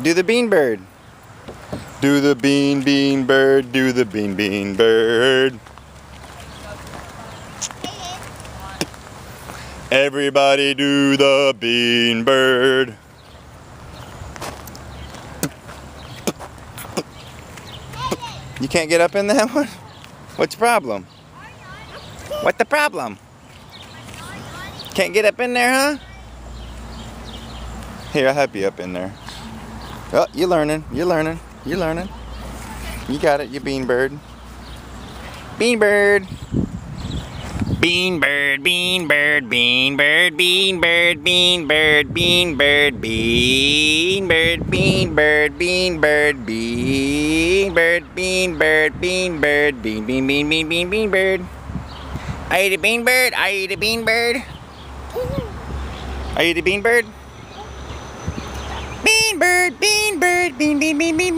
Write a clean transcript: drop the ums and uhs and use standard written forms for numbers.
Do the bean bird. Do the bean bird. Do the bean bird. Everybody do the bean bird. You can't get up in that one? What's the problem? What's the problem? Can't get up in there, huh? Here, I'll help you up in there. Oh, you're learning. You're learning. You're learning. You got it, you bean bird. Bean bird. Bean bird, bean bird, bean bird, bean bird, bean bird, bean bird, bean bird, bean bird, bean bird, bean bird, bean bird, bean bird, bean bean bean bean bean bean bird. Are you the bean bird? Are you the bean bird? Are you the bean bird? Bean bird, bean bird, bean bean bean bean.